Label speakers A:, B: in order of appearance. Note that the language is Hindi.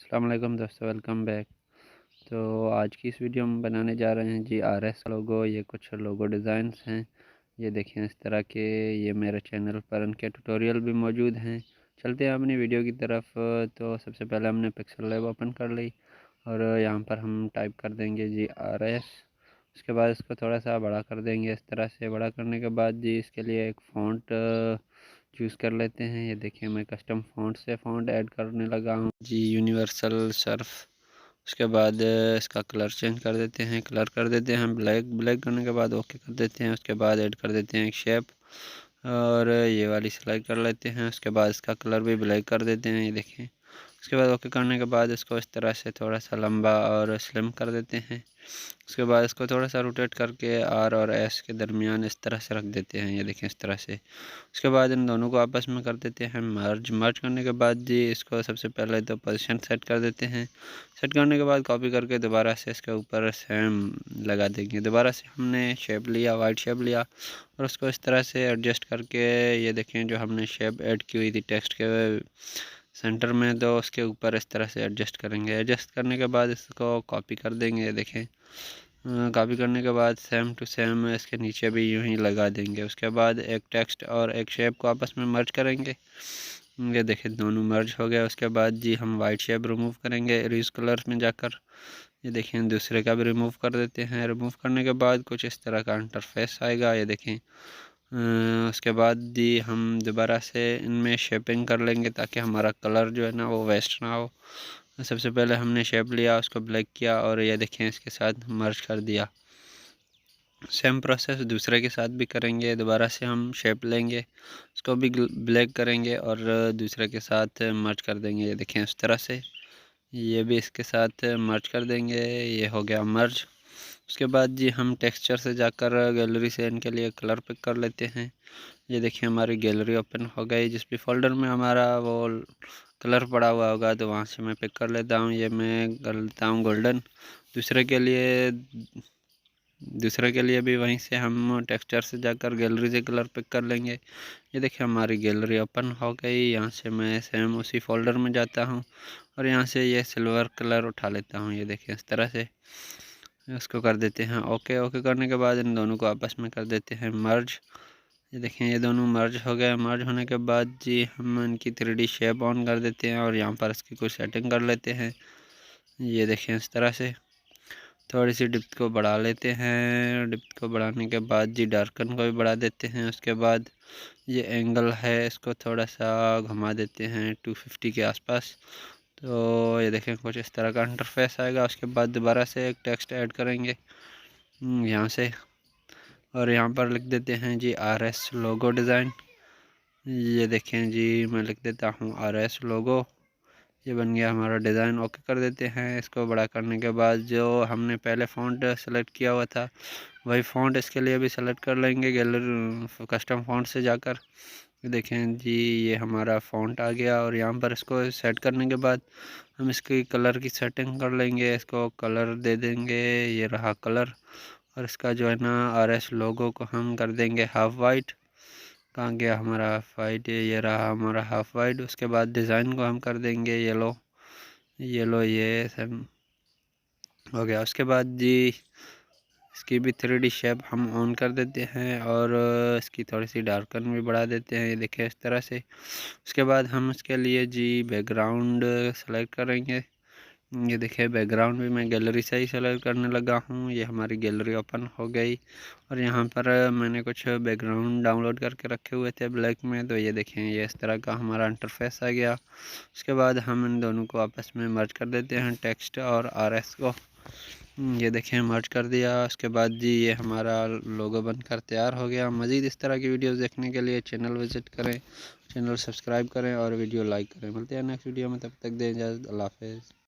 A: अस्सलाम वालेकुम दोस्तों, वेलकम बैक। तो आज की इस वीडियो में बनाने जा रहे हैं जी आरएस लोगो। ये कुछ लोगो डिज़ाइंस हैं, ये देखें इस तरह के। ये मेरे चैनल पर इनके ट्यूटोरियल भी मौजूद हैं। चलते हैं अपनी वीडियो की तरफ। तो सबसे पहले हमने पिक्सल लैब ओपन कर ली और यहाँ पर हम टाइप कर देंगे जी आरएस। उसके बाद इसको थोड़ा सा बड़ा कर देंगे। इस तरह से बड़ा करने के बाद जी इसके लिए एक फ़ॉन्ट चूज़ कर लेते हैं। ये देखिए मैं कस्टम फ़ॉन्ट से फ़ॉन्ट ऐड करने लगा हूँ जी, यूनिवर्सल सर्फ। उसके बाद इसका कलर चेंज कर देते हैं, कलर कर देते हैं ब्लैक। ब्लैक करने के बाद ओके कर देते हैं। उसके बाद ऐड कर देते हैं एक शेप और ये वाली सिलेक्ट कर लेते हैं। उसके बाद इसका कलर भी ब्लैक कर देते हैं, ये देखें। उसके बाद ओके करने के बाद इसको इस तरह से थोड़ा सा लंबा और स्लिम कर देते हैं। उसके बाद इसको थोड़ा सा रोटेट करके आर और एस के दरमियान इस तरह से रख देते हैं, ये देखें इस तरह से। उसके बाद इन दोनों को आपस में कर देते हैं मर्ज। मर्ज करने के बाद जी इसको सबसे पहले तो पोजीशन सेट कर देते हैं। सेट करने के बाद कॉपी करके दोबारा से इसके ऊपर सेम लगा देंगे। दोबारा से हमने शेप लिया, वाइट शेप लिया और उसको इस तरह से एडजस्ट करके, ये देखें जो हमने शेप ऐड की हुई थी टेक्स्ट के सेंटर में, तो उसके ऊपर इस तरह से एडजस्ट करेंगे। एडजस्ट करने के बाद इसको कॉपी कर देंगे, ये देखें। कॉपी करने के बाद सेम टू सेम इसके नीचे भी यूं ही लगा देंगे। उसके बाद एक टेक्स्ट और एक शेप को आपस में मर्ज करेंगे, ये देखें दोनों मर्ज हो गया। उसके बाद जी हम वाइट शेप रिमूव करेंगे इरेज कलर्स में जाकर, ये देखें दूसरे का भी रिमूव कर देते हैं। रिमूव करने के बाद कुछ इस तरह का इंटरफेस आएगा, ये देखें। उसके बाद जी हम दोबारा से इनमें शेपिंग कर लेंगे ताकि हमारा कलर जो है ना वो वेस्ट ना हो। सबसे पहले हमने शेप लिया, उसको ब्लैक किया और ये देखें इसके साथ मर्ज कर दिया। सेम प्रोसेस दूसरे के साथ भी करेंगे। दोबारा से हम शेप लेंगे, उसको भी ब्लैक करेंगे और दूसरे के साथ मर्ज कर देंगे, ये देखें इस तरह से। ये भी इसके साथ मर्ज कर देंगे, ये हो गया मर्ज। उसके बाद जी हम टेक्सचर से जाकर गैलरी से इनके लिए कलर पिक कर लेते हैं। ये देखिए हमारी गैलरी ओपन हो गई। जिस भी फोल्डर में हमारा वो कलर पड़ा हुआ होगा तो वहाँ से मैं पिक कर लेता हूँ। ये मैं कर लेता हूँ गोल्डन। दूसरे के लिए भी वहीं से हम टेक्सचर से जाकर गैलरी से कलर पिक कर लेंगे। ये देखिए हमारी गैलरी ओपन हो गई। यहाँ से मैं सेम उसी फोल्डर में जाता हूँ और यहाँ से ये सिल्वर कलर उठा लेता हूँ, ये देखिए इस तरह से। इसको कर देते हैं ओके। ओके करने के बाद इन दोनों को आपस में कर देते हैं मर्ज। ये देखें ये दोनों मर्ज हो गए। मर्ज होने के बाद जी हम इनकी 3D शेप ऑन कर देते हैं और यहाँ पर इसकी कुछ सेटिंग कर लेते हैं, ये देखें इस तरह से। थोड़ी सी डिप्थ को बढ़ा लेते हैं। डिप्थ को बढ़ाने के बाद जी डार्कन को भी बढ़ा देते हैं। उसके बाद ये एंगल है इसको थोड़ा सा घुमा देते हैं 250 के आसपास। तो ये देखें कुछ इस तरह का इंटरफेस आएगा। उसके बाद दोबारा से एक टेक्स्ट ऐड करेंगे यहाँ से और यहाँ पर लिख देते हैं जी आरएस लोगो डिज़ाइन। ये देखें जी मैं लिख देता हूँ आरएस लोगो। ये बन गया हमारा डिज़ाइन। ओके कर देते हैं। इसको बड़ा करने के बाद जो हमने पहले फ़ॉन्ट सेलेक्ट किया हुआ था वही फ़ॉन्ट इसके लिए भी सेलेक्ट कर लेंगे गैलरी कस्टम फ़ॉन्ट से जाकर। देखें जी ये हमारा फ़ॉन्ट आ गया और यहाँ पर इसको सेट करने के बाद हम इसकी कलर की सेटिंग कर लेंगे। इसको कलर दे देंगे, ये रहा कलर। और इसका जो है ना आरएस लोगो को हम कर देंगे हाफ वाइट। कहाँ गया हमारा हाफ वाइट, ये रहा हमारा हाफ वाइट। उसके बाद डिज़ाइन को हम कर देंगे येलो। येलो ये सब हो गया। उसके बाद जी इसकी भी 3D शेप हम ऑन कर देते हैं और इसकी थोड़ी सी डार्कन भी बढ़ा देते हैं, ये देखें इस तरह से। उसके बाद हम इसके लिए जी बैकग्राउंड सेलेक्ट करेंगे। ये देखिए बैकग्राउंड भी मैं गैलरी से ही सेलेक्ट करने लगा हूँ। ये हमारी गैलरी ओपन हो गई और यहाँ पर मैंने कुछ बैकग्राउंड डाउनलोड करके रखे हुए थे ब्लैक में, तो ये देखें ये इस तरह का हमारा इंटरफेस आ गया। उसके बाद हम इन दोनों को आपस में मर्ज कर देते हैं टेक्स्ट और आरएस को। ये देखें मर्ज कर दिया। उसके बाद जी ये हमारा लोगो बनकर तैयार हो गया। मज़ीद इस तरह की वीडियोस देखने के लिए चैनल विज़िट करें, चैनल सब्सक्राइब करें और वीडियो लाइक करें। मिलते हैं नेक्स्ट वीडियो में, तब तक दें इजाज़त। अल्लाह हाफ़िज़।